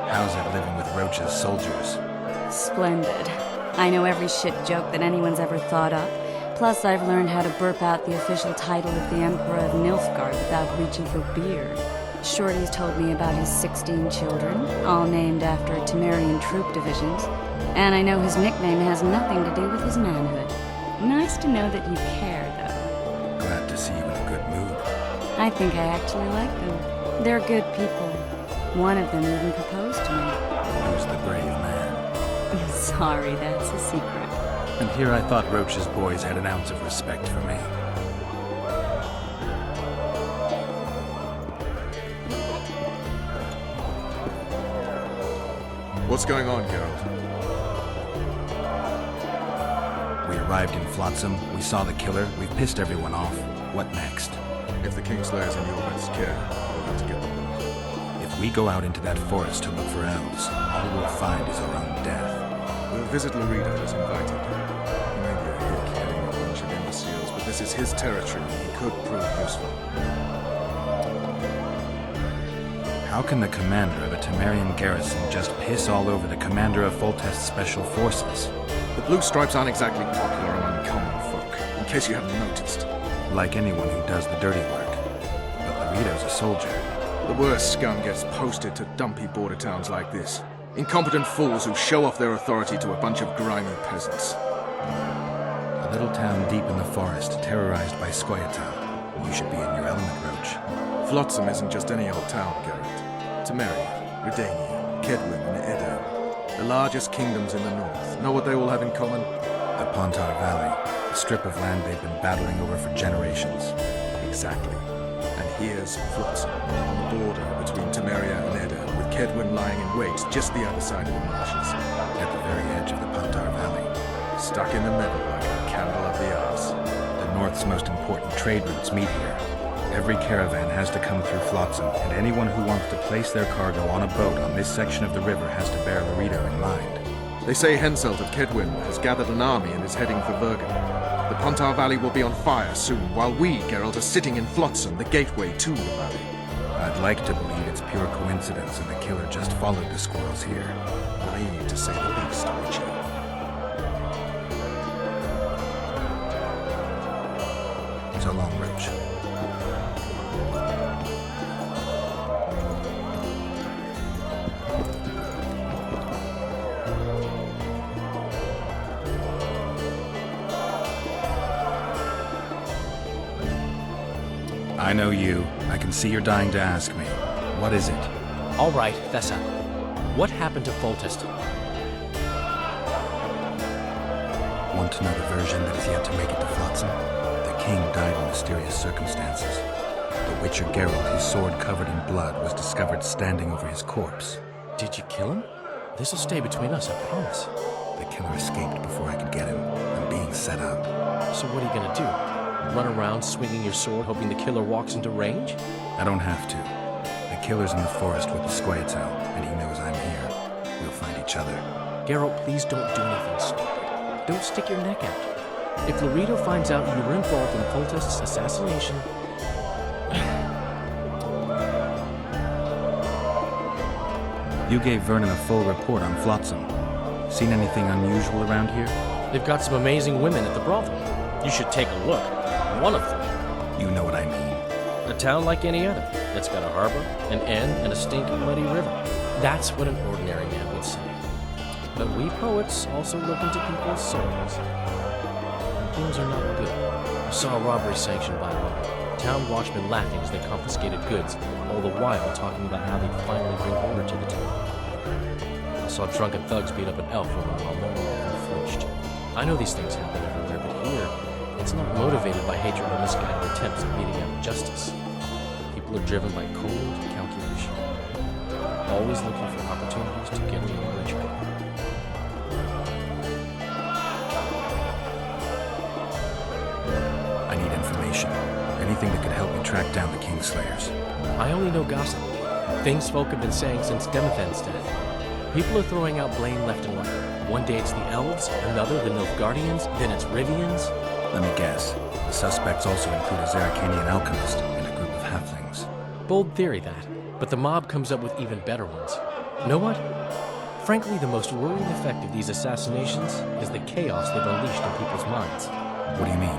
How's it living with Roach's soldiers? Splendid. I know every shit joke that anyone's ever thought up. Plus, I've learned how to burp out the official title of the Emperor of Nilfgaard without reaching for beer. Shorty's told me about his 16 children, all named after Temerian troop divisions. And I know his nickname has nothing to do with his manhood. Nice to know that you care, though. Glad to see you in a good mood. I think I actually like them. They're good people. One of them even proposed to me. Who's the brave man? Sorry, that's a secret. And here I thought Roach's boys had an ounce of respect for me. What's going on, Geralt? We arrived in Flotsam, we saw the killer, we've pissed everyone off. What next? If the Kingslayer's in your best care, we'll have to get them out. If we go out into that forest to look for elves, all we'll find is our own death. We'll visit Laredo as invited. He may be a hick heading a bunch of imbeciles, but this is his territory and he could prove useful. How can the commander of a Temerian garrison just piss all over the commander of Foltest's special forces? The Blue Stripes aren't exactly popular among common folk, in case you haven't noticed. Like anyone who does the dirty work. But Laredo's a soldier. The worst scum gets posted to dumpy border towns like this. Incompetent fools who show off their authority to a bunch of grimy peasants. A little town deep in the forest, terrorized by Scoia'tael. You should be in your element, Roach. Flotsam isn't just any old town, Geralt. Temeria, Redania, Kedwin, and Edirn. The largest kingdoms in the north. Know what they all have in common? The Pontar Valley, a strip of land they've been battling over for generations. Exactly. And here's Flotsam, on the border between Temeria and Edirn, with Kedwin lying in wait just the other side of the marshes. At the very edge of the Pontar Valley. Stuck in the middle like a candle up the arse. The north's most important trade routes meet here. Every caravan has to come through Flotsam, and anyone who wants to place their cargo on a boat on this section of the river has to bear Laredo in mind. They say Henselt of Kedwin has gathered an army and is heading for Bergen. The Pontar Valley will be on fire soon, while we, Geralt, are sitting in Flotsam, the gateway to the valley. I'd like to believe it's pure coincidence and the killer just followed the squirrels here. Naive to say the least, Archie. So long, Roach. I know you. I can see you're dying to ask me. What is it? All right, Thessa. What happened to Foltest? Want to know the version that is yet to make it to Flotsam? The king died in mysterious circumstances. The Witcher Geralt, his sword covered in blood, was discovered standing over his corpse. Did you kill him? This'll stay between us, I promise. The killer escaped before I could get him. I'm being set up. So what are you gonna do? Run around swinging your sword hoping the killer walks into range? I don't have to. The killer's in the forest with the Scoia'tael, and he knows I'm here. We'll find each other. Geralt, please don't do anything stupid. Don't stick your neck out. If Laredo finds out you were involved in Foltest's assassination... You gave Vernon a full report on Flotsam. Seen anything unusual around here? They've got some amazing women at the brothel. You should take a look. One of them. You know what I mean. A town like any other. That's got a harbor, an inn, and a stinking muddy river. That's what an ordinary man would say. But we poets also look into people's souls. And things are not good. I saw a robbery sanctioned by law. Town watchmen laughing as they confiscated goods, all the while talking about how they'd finally bring order to the town. I saw drunken thugs beat up an elf woman while no one even flinched. I know these things happen everywhere, but here, it's not motivated by hatred or misguided attempts at beating out justice. People are driven by cold calculation, always looking for opportunities to get to rich people. I need information. Anything that could help me track down the Kingslayers. I only know gossip. Things folk have been saying since Demothen's death. People are throwing out blame left and right. One day it's the elves, another the Nilfgaardians, then it's Rivians. Let me guess. The suspects also include a Zerrikanian alchemist and a group of halflings. Bold theory, that. But the mob comes up with even better ones. Know what? Frankly, the most worrying effect of these assassinations is the chaos they've unleashed in people's minds. What do you mean?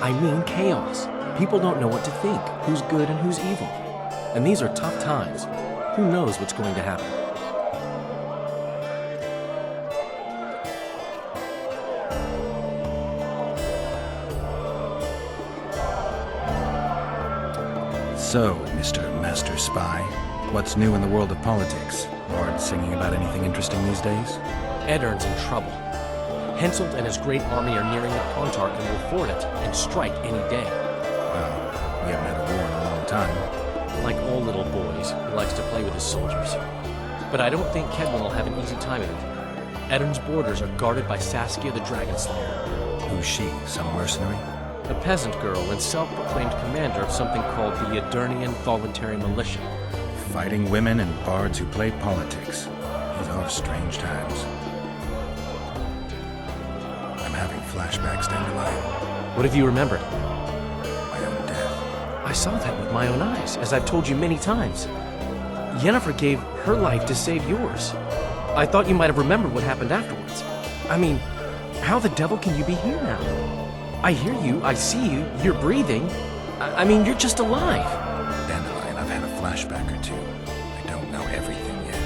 I mean chaos. People don't know what to think, who's good and who's evil. And these are tough times. Who knows what's going to happen? So, Mr. Master Spy, what's new in the world of politics? Bard singing about anything interesting these days? Eddern's in trouble. Henselt and his great army are nearing the Pontarch and will ford it and strike any day. Well, we haven't had a war in a long time. Like all little boys, he likes to play with his soldiers. But I don't think Kedwin will have an easy time of it. Eddern's borders are guarded by Saskia the Dragon Slayer. Who's she? Some mercenary? A peasant girl and self-proclaimed commander of something called the Edirnian Voluntary Militia. Fighting women and bards who play politics. These are strange times. I'm having flashbacks, Dandelion. What have you remembered? My own death. I saw that with my own eyes, as I've told you many times. Yennefer gave her life to save yours. I thought you might have remembered what happened afterwards. I mean, how the devil can you be here now? I hear you, I see you, you're breathing. I mean, you're just alive. Dandelion, I've had a flashback or two. I don't know everything yet.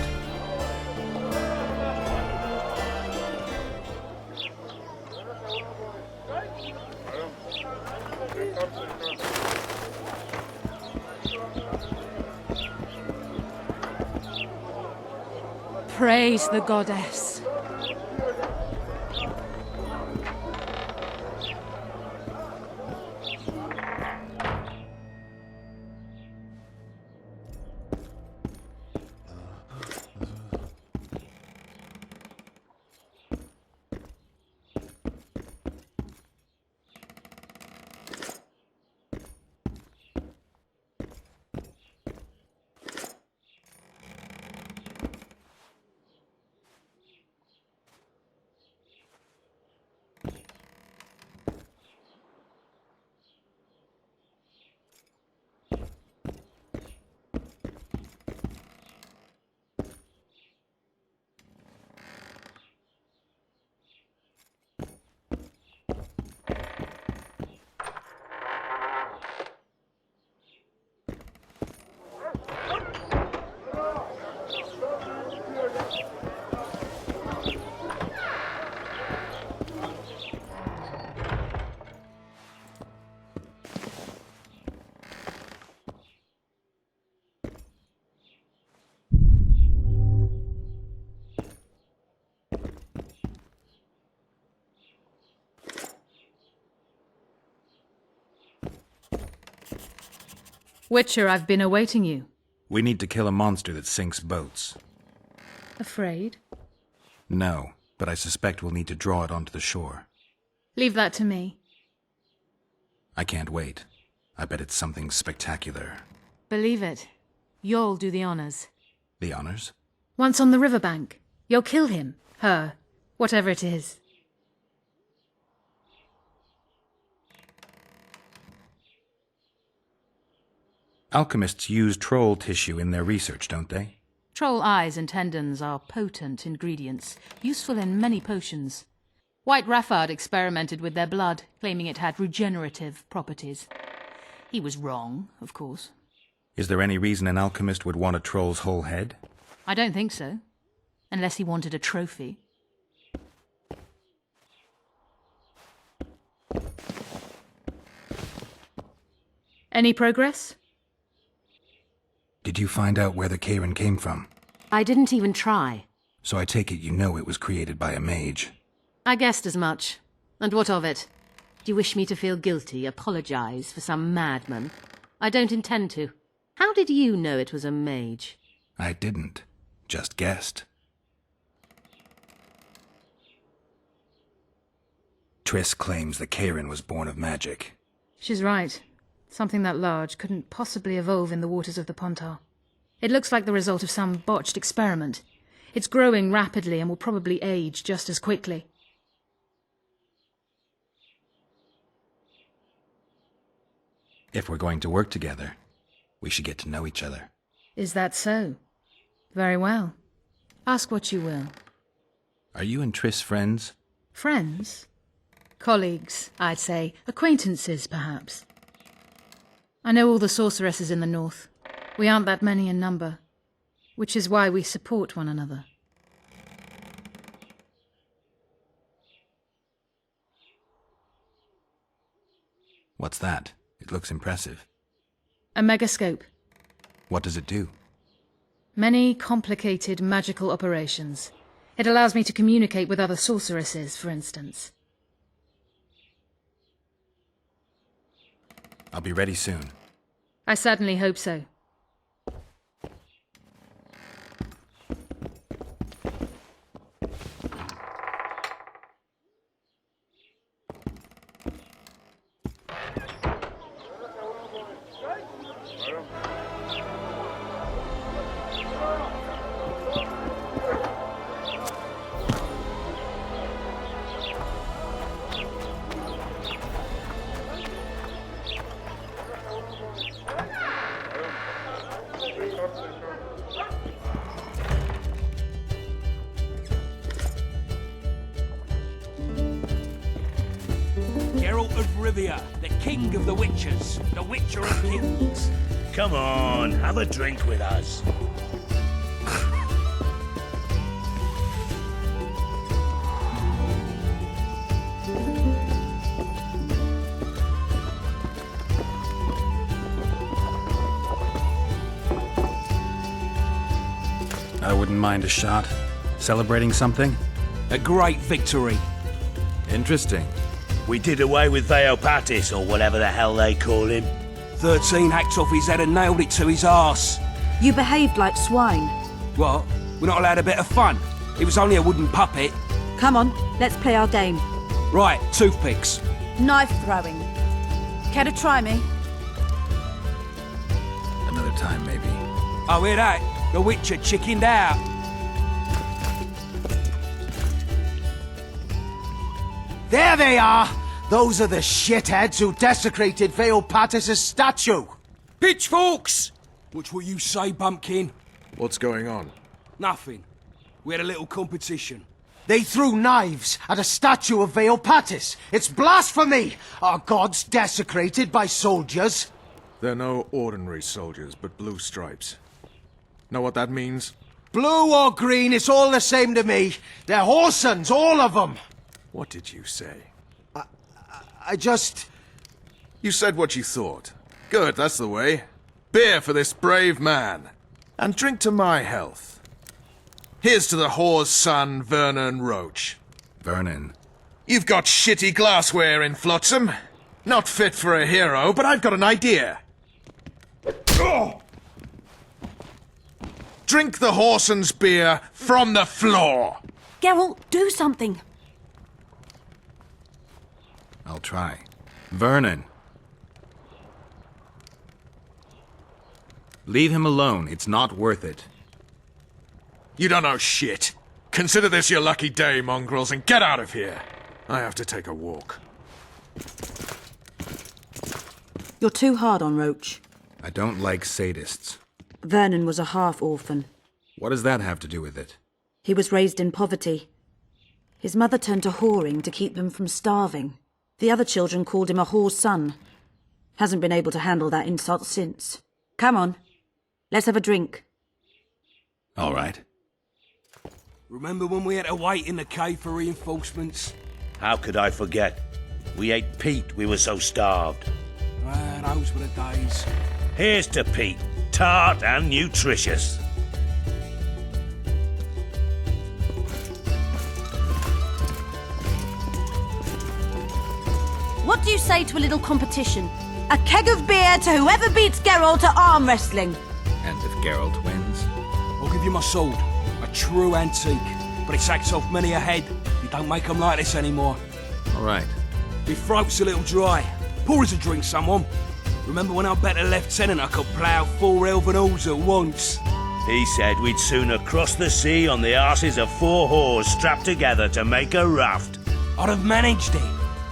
Praise the goddess. Witcher, I've been awaiting you. We need to kill a monster that sinks boats. Afraid? No, but I suspect we'll need to draw it onto the shore. Leave that to me. I can't wait. I bet it's something spectacular. Believe it. You'll do the honors. The honors? Once on the riverbank, you'll kill him, her, whatever it is. Alchemists use troll tissue in their research, don't they? Troll eyes and tendons are potent ingredients, useful in many potions. White Raffard experimented with their blood, claiming it had regenerative properties. He was wrong, of course. Is there any reason an alchemist would want a troll's whole head? I don't think so. Unless he wanted a trophy. Any progress? Did you find out where the Karen came from? I didn't even try. So I take it you know it was created by a mage. I guessed as much. And what of it? Do you wish me to feel guilty, apologize for some madman? I don't intend to. How did you know it was a mage? I didn't. Just guessed. Triss claims the Karen was born of magic. She's right. Something that large couldn't possibly evolve in the waters of the Pontar. It looks like the result of some botched experiment. It's growing rapidly and will probably age just as quickly. If we're going to work together, we should get to know each other. Is that so? Very well. Ask what you will. Are you and Triss friends? Friends? Colleagues, I'd say. Acquaintances, perhaps. I know all the sorceresses in the north. We aren't that many in number, which is why we support one another. What's that? It looks impressive. A megascope. What does it do? Many complicated magical operations. It allows me to communicate with other sorceresses, for instance. I'll be ready soon. I certainly hope so. Geralt of Rivia, the king of the witchers, the witcher of kings. Come on, have a drink with us. I wouldn't mind a shot. Celebrating something? A great victory. Interesting. We did away with Veopatis, or whatever the hell they call him. 13 hacked off his head and nailed it to his arse. You behaved like swine. What? We're not allowed a bit of fun? It was only a wooden puppet. Come on, let's play our game. Right, toothpicks. Knife throwing. Care to try me? Another time, maybe. Oh, hear that? The witcher chickened out. There they are! Those are the shitheads who desecrated Veopatis' statue! Pitchforks! What's what you say, bumpkin? What's going on? Nothing. We had a little competition. They threw knives at a statue of Veopatis! It's blasphemy! Our gods desecrated by soldiers! They're no ordinary soldiers, but blue stripes. Know what that means? Blue or green, it's all the same to me. They're whoresons, all of them! What did you say? I just... You said what you thought. Good, that's the way. Beer for this brave man. And drink to my health. Here's to the whore's son, Vernon Roach. Vernon. You've got shitty glassware in Flotsam. Not fit for a hero, but I've got an idea. Drink the whoreson's beer from the floor. Geralt, do something. I'll try. Vernon. Leave him alone. It's not worth it. You don't know shit. Consider this your lucky day, mongrels, and get out of here. I have to take a walk. You're too hard on Roach. I don't like sadists. Vernon was a half-orphan. What does that have to do with it? He was raised in poverty. His mother turned to whoring to keep him from starving. The other children called him a whore's son. Hasn't been able to handle that insult since. Come on, let's have a drink. All right. Remember when we had to wait in the cave for reinforcements? How could I forget? We ate Pete, we were so starved. Those were the days. Here's to Pete, tart and nutritious. What do you say to a little competition? A keg of beer to whoever beats Geralt at arm wrestling. And if Geralt wins? I'll give you my sword. A true antique. But it sacks off many a head. You don't make them like this anymore. All right. My throat's a little dry. Pour us a drink, someone. Remember when I bet a lieutenant I could plough 4 elven halls at once? He said we'd sooner cross the sea on the arses of 4 whores strapped together to make a raft. I'd have managed it.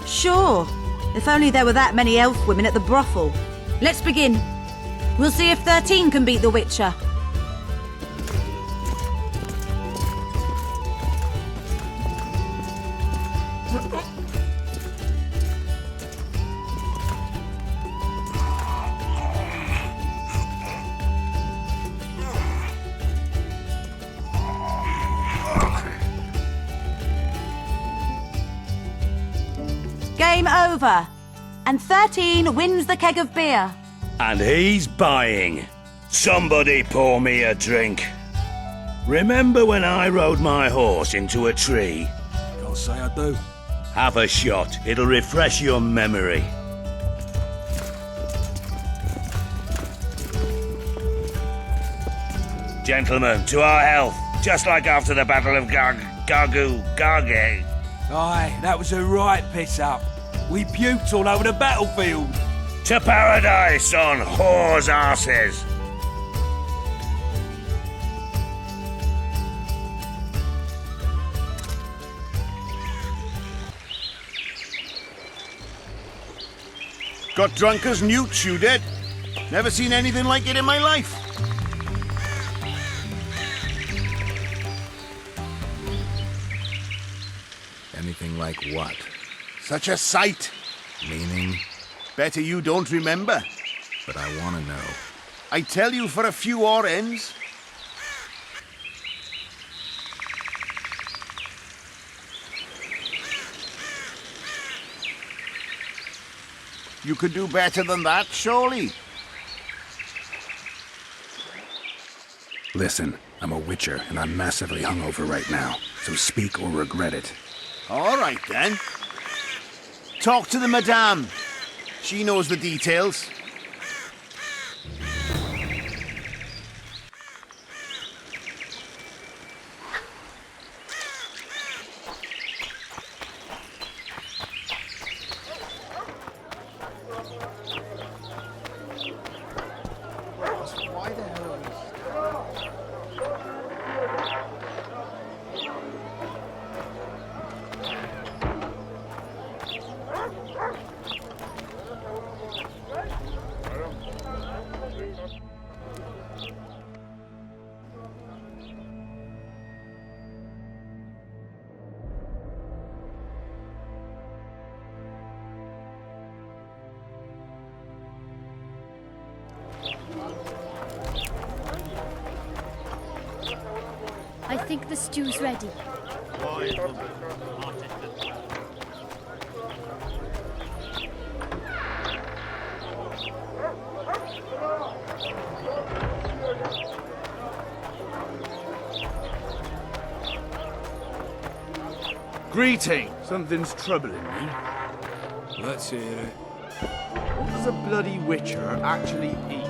Sure. If only there were that many elf women at the brothel. Let's begin. We'll see if 13 can beat the Witcher. Game over. And 13 wins the keg of beer. And he's buying. Somebody pour me a drink. Remember when I rode my horse into a tree? Can't say I do. Have a shot. It'll refresh your memory. Gentlemen, to our health. Just like after the Battle of Gargu. Aye, that was a right piss-up. We puked all over the battlefield. To paradise on whores' arses. Got drunk as newts, you did. Never seen anything like it in my life. Anything like what? Such a sight. Meaning? Better you don't remember. But I want to know. I tell you for a few odd ends. You could do better than that, surely. Listen, I'm a witcher, and I'm massively hungover right now, so speak or regret it. All right, then. Talk to the madame. She knows the details. I think the stew's ready. Greeting. Something's troubling me. Let's hear it. What does a bloody witcher actually eat?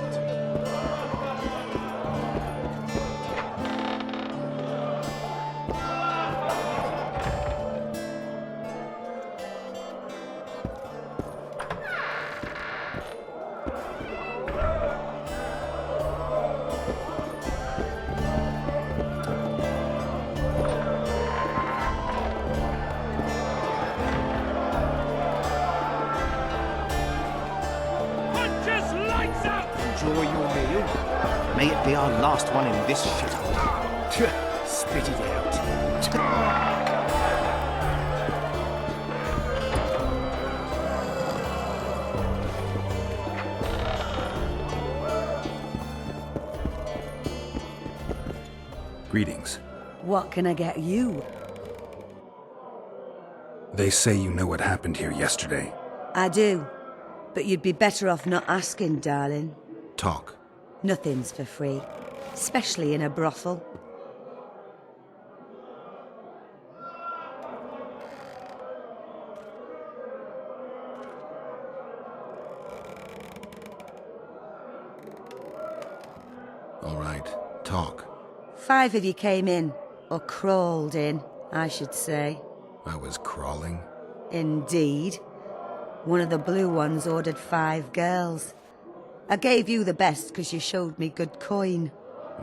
Enjoy your meal. May it be our last one in this shithole. Spit it out. Greetings. What can I get you? They say you know what happened here yesterday. I do. But you'd be better off not asking, darling. Talk. Nothing's for free. Especially in a brothel. All right. Talk. 5 of you came in. Or crawled in, I should say. I was crawling. Indeed. One of the blue ones ordered 5 girls. I gave you the best because you showed me good coin.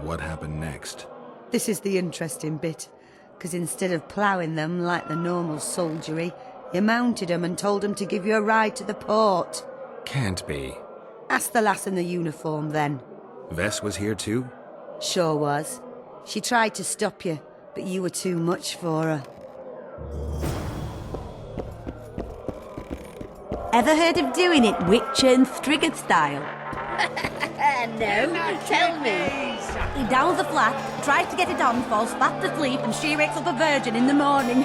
What happened next? This is the interesting bit, because instead of ploughing them like the normal soldiery, you mounted them and told them to give you a ride to the port. Can't be. Ask the lass in the uniform, then. Vess was here too? Sure was. She tried to stop you, but you were too much for her. Ever heard of doing it Witcher and Striggett style? No, tell me. He downs the flat, tries to get it on, falls fast asleep, and she wakes up a virgin in the morning.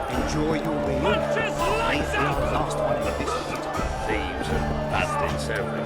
Enjoy your meal. Ain't the last one in this. Thieves and bastards everywhere.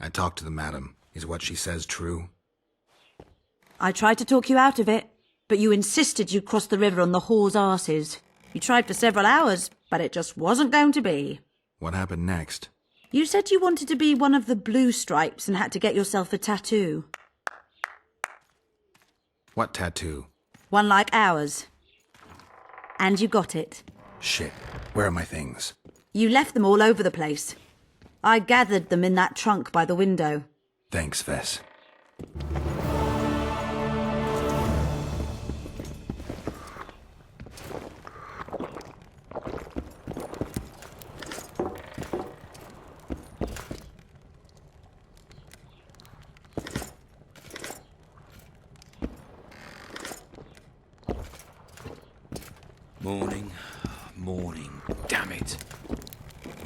I talked to the madam. Is what she says true? I tried to talk you out of it, but you insisted you'd cross the river on the whore's arses. You tried for several hours, but it just wasn't going to be. What happened next? You said you wanted to be one of the blue stripes and had to get yourself a tattoo. What tattoo? One like ours. And you got it. Shit. Where are my things? You left them all over the place. I gathered them in that trunk by the window. Thanks, Vess. Morning, morning, damn it.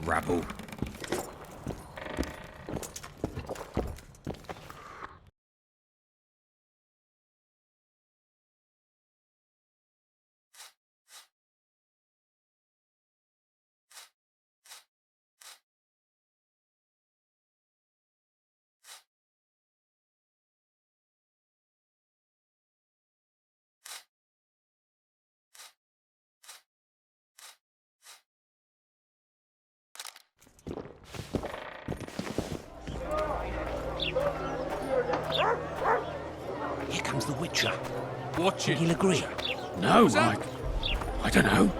Rabble. Here comes the Witcher. Watch it. He'll agree. No, I don't know.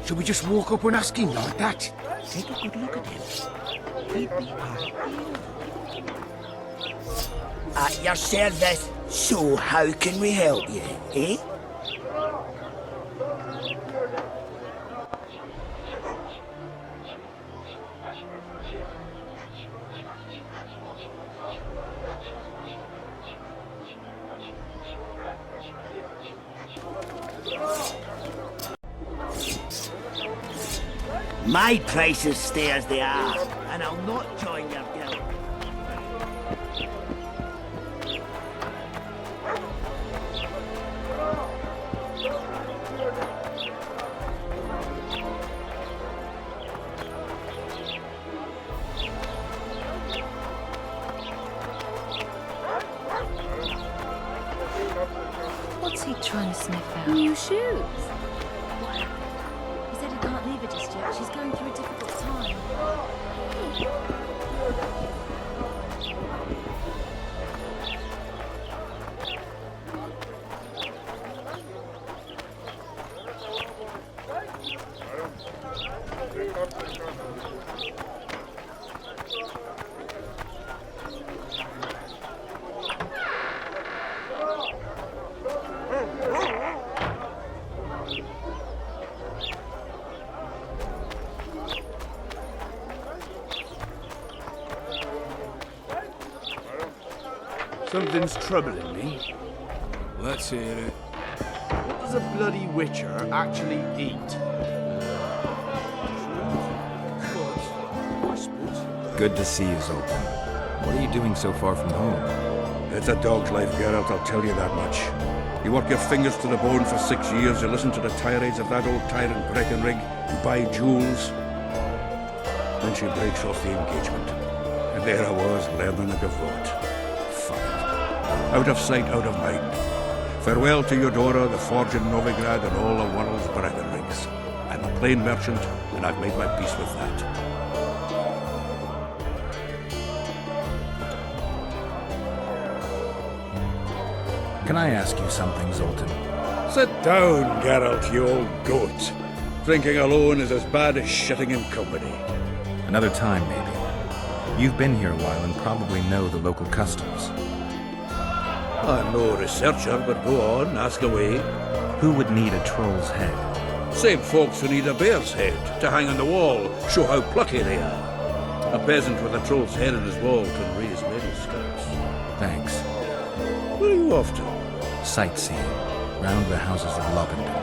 Shall we just walk up and ask him like that? Take a good look at him. He'd be At your service. So how can we help you, eh? My prices stay as they are, and I'll not join your guild. What's he trying to sniff out? New shoes. What happened? He said he can't leave her just yet. She's going through a difficult time. Something's troubling me. let's hear it. does a bloody witcher actually eat? Good to see you, Zoltan. What are you doing so far from home? It's a dog's life, Geralt, I'll tell you that much. You work your fingers to the bone for 6 years, you listen to the tirades of that old tyrant Breckenrig, you buy jewels. Then she breaks off the engagement. And there I was, learning a gavotte. Fine. Out of sight, out of mind. Farewell to Eudora, the forge in Novigrad, and all the world's Breckenrigs. I'm a plain merchant, and I've made my peace with that. Can I ask you something, Zoltan? Sit down, Geralt, you old goat. Drinking alone is as bad as shitting in company. Another time, maybe. You've been here a while and probably know the local customs. I'm no researcher, but go on, ask away. Who would need a troll's head? Same folks who need a bear's head to hang on the wall, show how plucky they are. A peasant with a troll's head on his wall can raise many scalps. Thanks. Where are you off to? Sightseeing. Round the houses of Lobenden.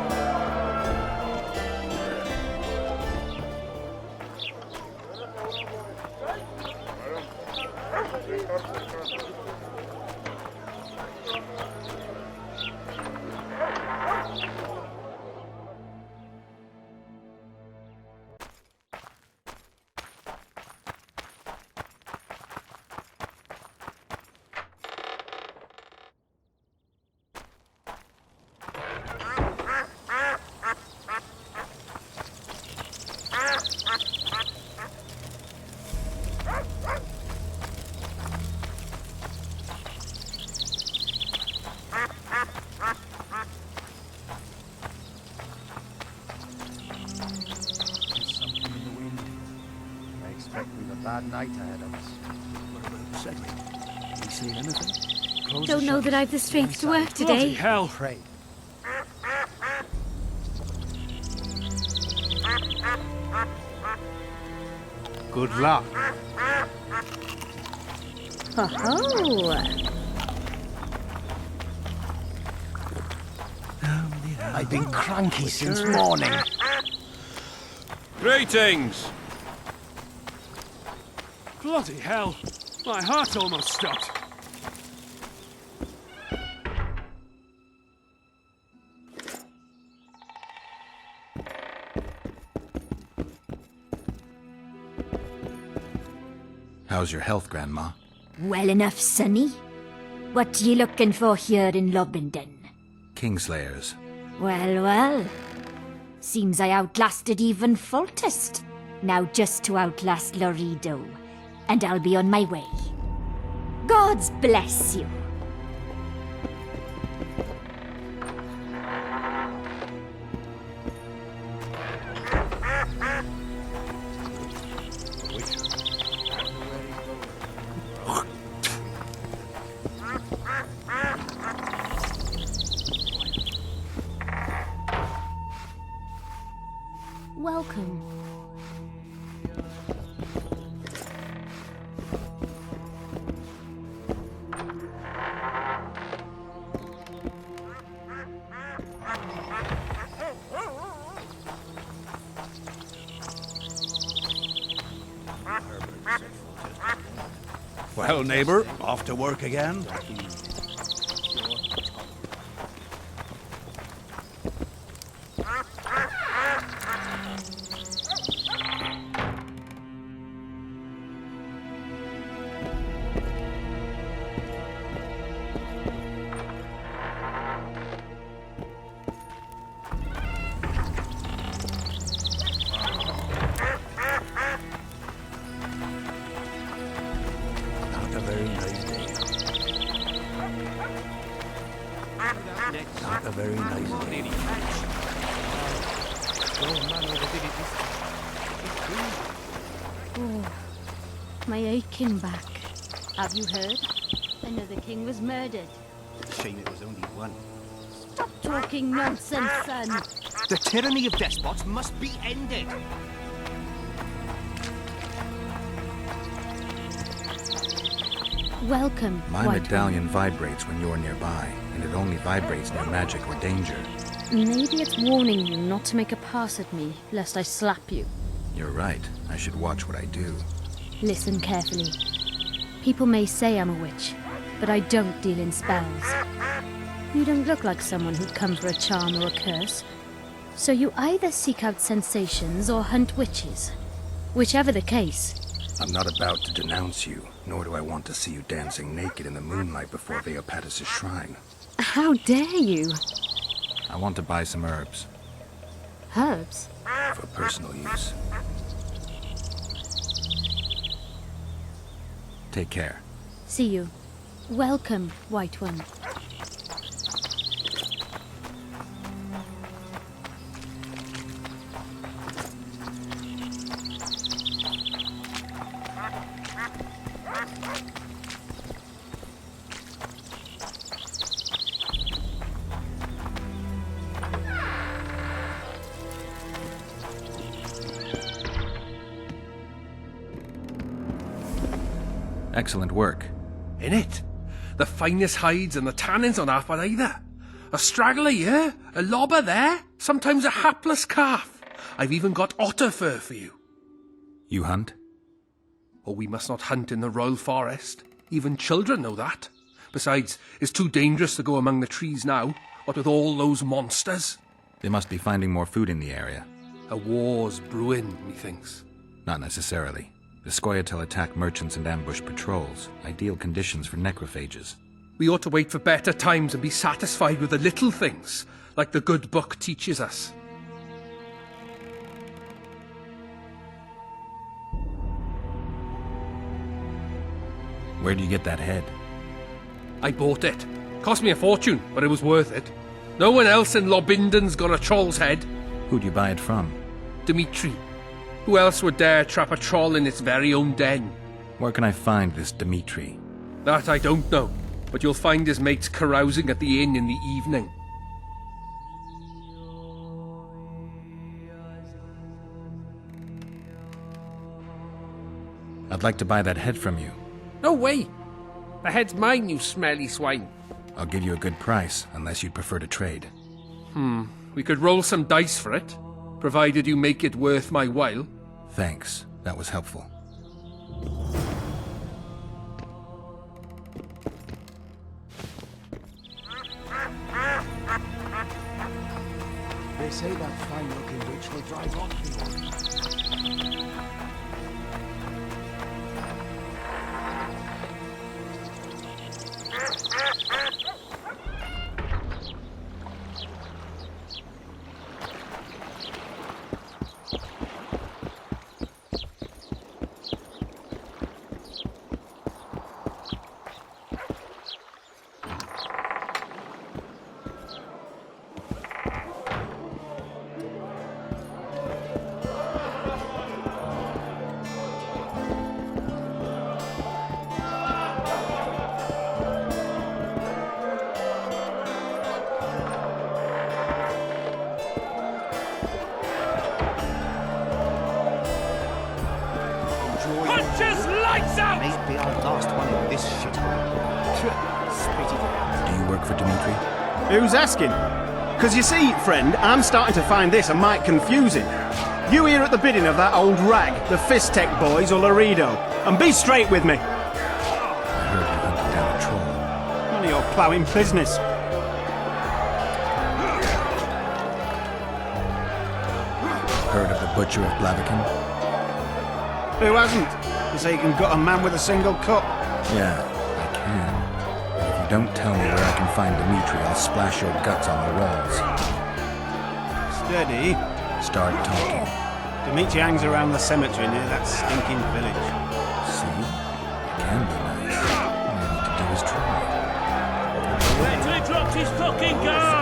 Don't know that I've the strength to work today. Hell! Good luck. Ho-ho! I've been cranky since morning. Greetings! Bloody hell! My heart almost stopped. How's your health, Grandma? Well enough, sonny. What you looking for here in Lobenden? Kingslayers. Well, well. Seems I outlasted even Foltest. Now just to outlast Laredo. And I'll be on my way. God's bless you. Welcome. Well, neighbour, off to work again? Not a very nice day. Not a very nice day. Oh, my aching back. Have you heard? Another king was murdered. Shame it was only one. Stop talking nonsense, son. The tyranny of despots must be ended. Welcome, My White medallion vibrates when you're nearby, and it only vibrates near magic or danger. Maybe it's warning you not to make a pass at me, lest I slap you. You're right. I should watch what I do. Listen carefully. People may say I'm a witch, but I don't deal in spells. You don't look like someone who'd come for a charm or a curse. So you either seek out sensations or hunt witches. Whichever the case. I'm not about to denounce you, nor do I want to see you dancing naked in the moonlight before Veopatis' shrine. How dare you? I want to buy some herbs. Herbs? For personal use. Take care. See you. Welcome, White One. Excellent work. In it? The finest hides and the tannins on half but either. A straggler here, a lobber there, sometimes a hapless calf. I've even got otter fur for you. You hunt? Oh, we must not hunt in the royal forest. Even children know that. Besides, it's too dangerous to go among the trees now, what with all those monsters. They must be finding more food in the area. A war's brewing, methinks. Not necessarily. The Scoia'tael attack merchants and ambush patrols. Ideal conditions for necrophages. We ought to wait for better times and be satisfied with the little things, like the good book teaches us. Where do you get that head? I bought it. Cost me a fortune, but it was worth it. No one else in Lobinden's got a troll's head. Who'd you buy it from? Dimitri. Who else would dare trap a troll in its very own den? Where can I find this Dimitri? That I don't know, but you'll find his mates carousing at the inn in the evening. I'd like to buy that head from you. No way! The head's mine, you smelly swine. I'll give you a good price, unless you'd prefer to trade. We could roll some dice for it, provided you make it worth my while. Thanks. That was helpful. They say that fine-looking witch will drive off the May be our last one in this shithole. Do you work for Dimitri? Who's asking? Because you see, friend, I'm starting to find this a mite confusing. You here at the bidding of that old rag, the Fistech boys or Laredo, and be straight with me. I heard you hunted down a troll. None of your ploughing business. Heard of the Butcher of Blaviken? Who hasn't? You say you can gut a man with a single cut? Yeah, I can. But if you don't tell me where I can find Dimitri, I'll splash your guts on the walls. Steady. Start talking. Dimitri hangs around the cemetery near that stinking village. See? It can be nice. All I need to do is try. Wait till he drops his fucking guard!